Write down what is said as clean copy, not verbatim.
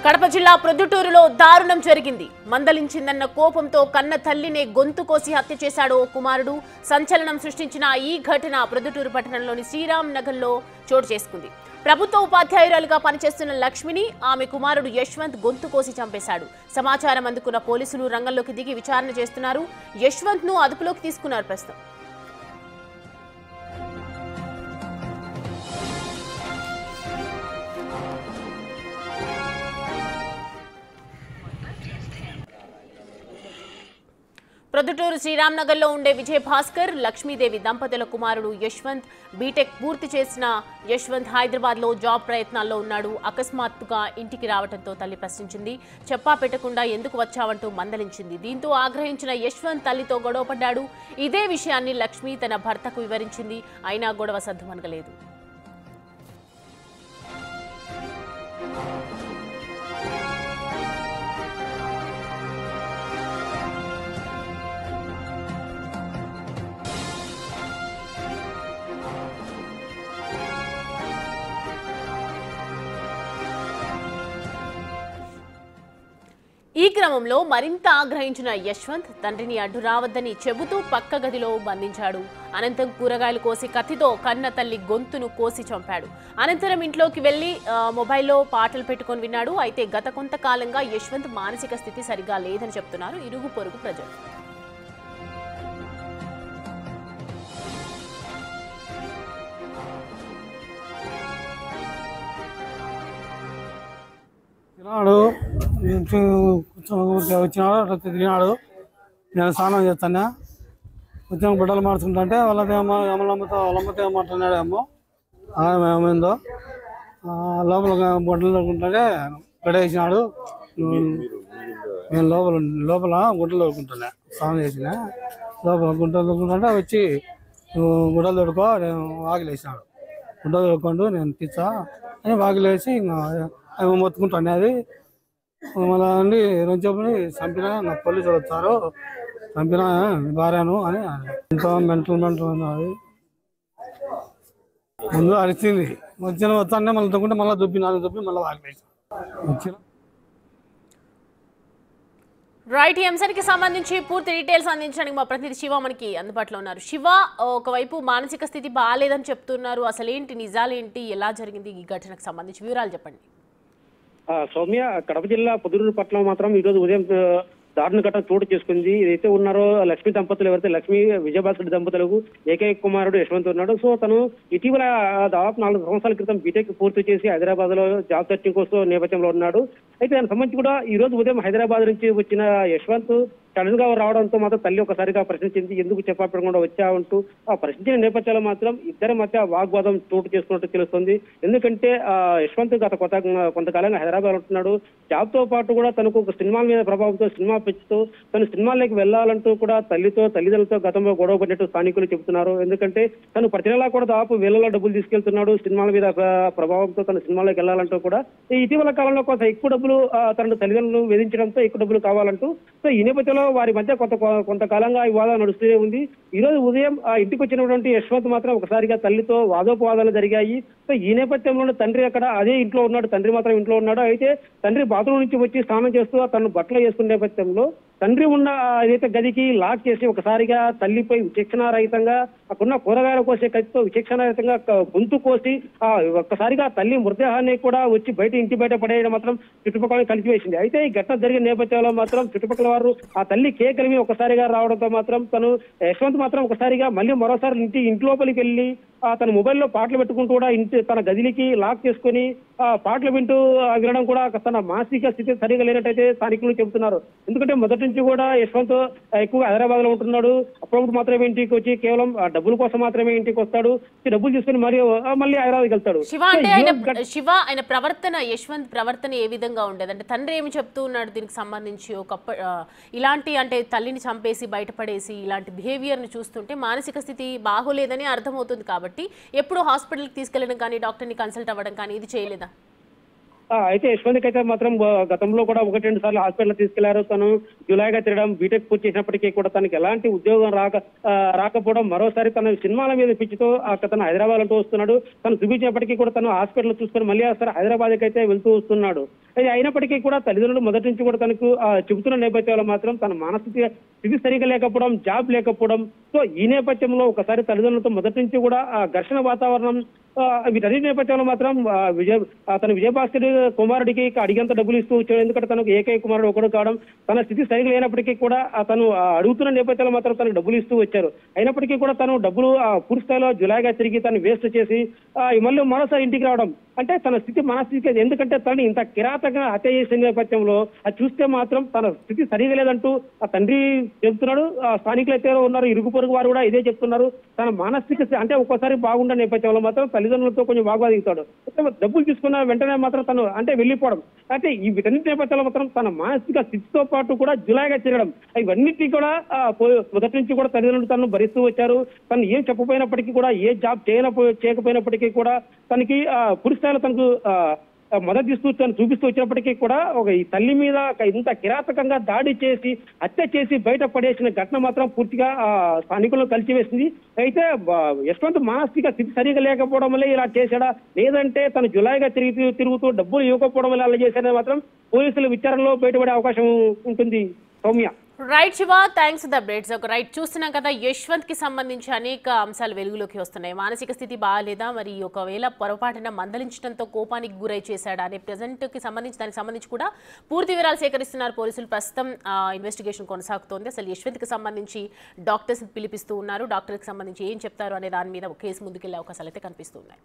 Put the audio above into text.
కడప జిల్లా ప్రొద్దుటూరులో దారుణం జరిగింది. మందలించిందన్న కోపంతో కన్న తల్లినే గొంతు కోసి హత్య చేశాడు ఓ కుమారుడు. సంచలనం సృష్టించిన ఈ ఘటన ప్రొద్దుటూరు పట్టణంలోని శ్రీరామ్ నగర్లో చోటు చేసుకుంది. ప్రభుత్వ ఉపాధ్యాయురాలుగా పనిచేస్తున్న లక్ష్మిని ఆమె కుమారుడు యశ్వంత్ గొంతు కోసి చంపేశాడు. సమాచారం అందుకున్న పోలీసులు రంగంలోకి దిగి విచారణ చేస్తున్నారు. యశ్వంత్ ను అదుపులోకి తీసుకున్నారు. ప్రస్తుతం ప్రొద్దుటూరు శ్రీరామ్ నగర్లో ఉండే విజయ్ భాస్కర్, లక్ష్మీదేవి దంపతుల కుమారుడు యశ్వంత్. బీటెక్ పూర్తి చేసిన యశ్వంత్ హైదరాబాద్లో జాబ్ ప్రయత్నాల్లో ఉన్నాడు. అకస్మాత్తుగా ఇంటికి రావడంతో తల్లి ప్రశ్నించింది. చెప్పా పెట్టకుండా ఎందుకు వచ్చావంటూ మందలించింది. దీంతో ఆగ్రహించిన యశ్వంత్ తల్లితో గొడవపడ్డాడు. ఇదే విషయాన్ని లక్ష్మి తన భర్తకు వివరించింది. అయినా గొడవ సద్దుమణగలేదు. ఈ క్రమంలో మరింత ఆగ్రహించిన యశ్వంత్ తండ్రిని అడ్డు రావద్దని చెబుతూ పక్క గదిలో బంధించాడు. అనంతరం కూరగాయలు కోసి కత్తితో కన్న తల్లి గొంతును కోసి చంపాడు. అనంతరం ఇంట్లోకి వెళ్లి మొబైల్లో పాటలు పెట్టుకొని విన్నాడు. అయితే గత కొంతకాలంగా యశ్వంత్ మానసిక స్థితి సరిగా లేదని చెప్తున్నారు ఇరుగు పొరుగు ప్రజలు. వచ్చినాడు తిరిగినాడు. నేను స్నానం చేస్తాను. వచ్చిన బిడ్డలు మార్చుకుంటుంటే వాళ్ళదేమో వాళ్ళమ్మతో ఏమంటున్నాడేమో ఏమైందో లోపల గుడ్డలు దొరుకుంటుంటే గడేసినాడు. నేను లోపల గుడ్డలు దొరుకుంటున్నా. స్నానం చేసిన లోపల గుడ్డలు దొరుకుంటుంటే వచ్చి గుడ్డలు దొరుకో నేను వాకిలేసినాడు. గుడ్డలు దొరుకుంటూ నేను తీసా అని వాకిలేసి అవి మొత్తుకుంటాను. అది మళ్ళీ అండి రెండు చెప్పని చంపినా నా పోలీసులు వచ్చారు, చంపినా భార్యను అని ఎంతో మెంటల్ ఉన్నది. ముందు అరిచింది. వచ్చిన వస్తానే మళ్ళీ తొక్కుంటే మళ్ళీ దుబ్బి మళ్ళీ వాకిలేసి వచ్చిన. రైట్, ఈ అంశానికి సంబంధించి పూర్తి డీటెయిల్స్ అందించడానికి మా ప్రతినిధి శివ మనకి అందుబాటులో ఉన్నారు. శివ, ఒకవైపు మానసిక స్థితి బాగాలేదని చెప్తున్నారు. అసలేంటి నిజాలేంటి, ఎలా జరిగింది ఈ ఘటనకు సంబంధించి వివరాలు చెప్పండి. సౌమ్య, కడప జిల్లా పొద్దుటూరు పట్టణం మాత్రం ఈరోజు ఉదయం దారుణ ఘటన చోటు చేసుకుంది. ఏదైతే ఉన్నారో లక్ష్మీ దంపతులు, ఎవరైతే లక్ష్మీ విజయభాస్కర్ దంపతులకు ఏకైక కుమారుడు యశ్వంత్ ఉన్నాడు. సో తను ఇటీవల దాదాపు 4 సంవత్సరాల క్రితం బీటెక్ పూర్తి చేసి హైదరాబాద్ లో జాబ్ సెర్చింగ్ కోసం నేపథ్యంలో ఉన్నాడు. అయితే దానికి సంబంధించి కూడా ఈ రోజు ఉదయం హైదరాబాద్ నుంచి వచ్చిన యశ్వంత్ సడన్ గా రావడంతో మాత్రం తల్లి ఒకసారిగా ప్రశ్నించింది. ఎందుకు చెప్పకుండా వచ్చావంటూ ఆ ప్రశ్నించిన నేపథ్యంలో మాత్రం ఇద్దరి మధ్య వాగ్వాదం చోటు చేసుకున్నట్టు తెలుస్తుంది. ఎందుకంటే యశ్వంత్ గత కొంతకాలంగా హైదరాబాద్ ఉంటున్నాడు. జాబ్ తో పాటు కూడా తనకు ఒక సినిమాల మీద ప్రభావంతో, సినిమా పిచ్చితో తను సినిమాల్లోకి వెళ్లాలంటూ కూడా తల్లిదండ్రులతో గతంలో గొడవ పడినట్టు స్థానికులు చెబుతున్నారు. ఎందుకంటే తను ప్రతి నెలా కూడా దాదాపు వేలలో డబ్బులు తీసుకెళ్తున్నాడు. సినిమాల మీద ప్రభావంతో తన సినిమాలోకి వెళ్లాలంటూ కూడా ఇటీవల కాలంలో కొంత ఎక్కువ డబ్బులు తన తల్లిదండ్రులు వేధించడంతో ఎక్కువ డబ్బులు కావాలంటూ సో ఈ నేపథ్యంలో వారి మధ్య కొంతకాలంగా ఈ వాదం నడుస్తూనే ఉంది. ఈ రోజు ఉదయం ఇంటికి వచ్చినటువంటి యశ్వంత్ మాత్రం ఒకసారిగా తల్లితో వాదోపవాదాలు జరిగాయి. సో ఈ నేపథ్యంలో తండ్రి అక్కడ అదే ఇంట్లో ఉన్నాడు. తండ్రి మాత్రం ఇంట్లో ఉన్నాడు. అయితే తండ్రి బాత్రూమ్ నుంచి వచ్చి స్నానం చేస్తూ తను బట్టలు వేసుకునే నేపథ్యంలో తండ్రి ఉన్న ఏదైతే గదికి లాక్ చేసి ఒకసారిగా తల్లిపై విచక్షణారహితంగా అక్కడున్న కూరగాయల కోసే కత్తితో విచక్షణారహితంగా గొంతు కోసి ఒక్కసారిగా తల్లి మృతదేహాన్ని కూడా వచ్చి ఇంటి బయట పడేయడం మాత్రం చుట్టుపక్కల కలిసివేసింది. అయితే ఈ ఘటన జరిగిన నేపథ్యంలో మాత్రం చుట్టుపక్కల వారు ఆ తల్లి కేకలిమి ఒకసారిగా రావడంతో మాత్రం తను యశ్వంత్ మాత్రం ఒకసారిగా మరోసారి ఇంట్లోపలికి వెళ్ళి తన మొబైల్లో పాటలు పెట్టుకుంటూ కూడా తన గదిలికి లాక్ చేసుకుని పాటలు వింటూ వినడం కూడా తన మానసిక స్థితి సరిగా లేనట్టయితే స్థానికులు చెబుతున్నారు. ఎందుకంటే మొదటి నుంచి కూడా యశ్వంత్ ఎక్కువగా హైదరాబాద్ లో ఉంటున్నాడు. అప్పుడప్పుడు మాత్రమే ఇంటికి వచ్చి కేవలం డబ్బుల కోసం మాత్రమే ఇంటికి వస్తాడు. డబ్బులు తీసుకుని మళ్ళీ హైదరాబాద్కి వెళ్తాడు. శివ, ఆయన ప్రవర్తన, యశ్వంత్ ప్రవర్తన ఏ విధంగా ఉండేది? అంటే తండ్రి ఏమి చెప్తూ ఉన్నాడు దీనికి సంబంధించి? ఇలాంటి అంటే తల్లిని చంపేసి బయటపడేసి ఇలాంటి బిహేవియర్ ని చూస్తుంటే మానసిక స్థితి బాగోలేదని అర్థమవుతుంది. కాబట్టి ఎప్పుడు హాస్పిటల్కి తీసుకెళ్లడం కానీ, డాక్టర్ని కన్సల్ట్ అవ్వడం కానీ ఇది చేయలేదా? అయితే యశ్వంత్ అయితే మాత్రం గతంలో కూడా 1-2 సార్లు హాస్పిటల్ తీసుకెళ్లారు. తను జులైగా తిరగడం, బీటెక్ పూర్తి చేసినప్పటికీ కూడా తనకి ఎలాంటి ఉద్యోగం రాకపోవడం, మరోసారి తన సినిమాల మీద పిచ్చితో తను హైదరాబాద్ అంటూ వస్తున్నాడు. తను చూపించినప్పటికీ కూడా తను హాస్పిటల్ చూసుకొని మళ్ళీ హైదరాబాద్కి అయితే వెళ్తూ వస్తున్నాడు. అది అయినప్పటికీ కూడా తల్లిదండ్రులు మొదటి నుంచి కూడా తనకు చెబుతున్న నేపథ్యంలో మాత్రం తన మానసిక స్థితి సరిగా లేకపోవడం, జాబ్ లేకపోవడం, సో ఈ నేపథ్యంలో ఒకసారి తల్లిదండ్రులతో మొదటి నుంచి కూడా ఘర్షణ వాతావరణం, వీటన్నిటి నేపథ్యంలో మాత్రం తన విజయభాస్కర్ కుమారుడికి అడిగేంత డబ్బులు ఇస్తూ వచ్చాడు. ఎందుకంటే తనకు ఏకైక కుమారుడు ఒకడు కావడం, తన స్థితి సరిగా లేనప్పటికీ కూడా తను అడుగుతున్న నేపథ్యంలో మాత్రం తనకు డబ్బులు ఇస్తూ వచ్చారు. అయినప్పటికీ కూడా తను డబ్బులు పూర్తి స్థాయిలో జులాయిగా తిరిగి తను వేస్ట్ చేసి మళ్ళీ మరోసారి ఇంటికి రావడం అంటే తన స్థితి మనస్థితి, ఎందుకంటే తను ఇంత కిరాతకంగా హత్య చేసిన నేపథ్యంలో అది చూస్తే మాత్రం తన స్థితి సరిగా లేదంటూ ఆ తండ్రి చెబుతున్నాడు. స్థానికులు అయితే ఉన్నారు, ఇరుగు పొరుగు వారు కూడా ఇదే చెప్తున్నారు. తన మానసిక అంటే ఒక్కోసారి బాగుండే నేపథ్యంలో మాత్రం తల్లిదండ్రులతో కొంచెం వాగ్వాదిస్తాడు. డబ్బులు తీసుకున్న వెంటనే మాత్రం తను అంటే వెళ్ళిపోవడం, అంటే ఈ వీటన్నిటి నేపథ్యంలో మాత్రం తన మానసిక స్థితితో పాటు కూడా జులాయిగా తిరగడం, ఇవన్నిటినీ కూడా మొదటి నుంచి కూడా తల్లిదండ్రులు తను భరిస్తూ వచ్చారు. తను ఏం చెప్పపోయినప్పటికీ కూడా, ఏ జాబ్ చేయకపోయినప్పటికీ కూడా తనకి పూర్తి స్థాయిలో తనకు మద్దతు ఇస్తూ తను చూపిస్తూ వచ్చినప్పటికీ కూడా ఈ తల్లి మీద ఇంత కిరాతకంగా దాడి చేసి హత్య చేసి బయట పడేసిన ఘటన మాత్రం పూర్తిగా స్థానికులను కలిసివేసింది. అయితే యశ్వంత్ మానసిక స్థితి సరిగా లేకపోవడం వల్లే ఇలా చేశాడా, లేదంటే తను జులాయిగా తిరుగుతూ డబ్బులు ఇవ్వకపోవడం వల్ల అలా చేశాడని మాత్రం పోలీసుల విచారణలో బయటపడే అవకాశం ఉంటుంది. Soumya. Right Shiva, thanks the updates. ఒక రైట్ చూస్తున్నాం కదా, యశ్వంత్ కి సంబంధించి అనేక అంశాలు వెలుగులోకి వస్తున్నాయి. మానసిక స్థితి బాగాలేదా, మరి ఒకవేళ పొరపాటున మందలించడంతో కోపానికి గురై చేశాడా అనే ప్రెజెంట్ కి సంబంధించి దానికి సంబంధించి కూడా పూర్తి వివరాలు సేకరిస్తున్నారు పోలీసులు. ప్రస్తుతం ఇన్వెస్టిగేషన్ కొనసాగుతోంది. అసలు యశ్వంత్ కి సంబంధించి డాక్టర్స్ పిలిపిస్తూ ఉన్నారు. డాక్టర్ కి సంబంధించి ఏం చెప్తారు అనే దాని మీద కేసు ముందుకెళ్లే అవకాశాలు అయితే కనిపిస్తున్నాయి.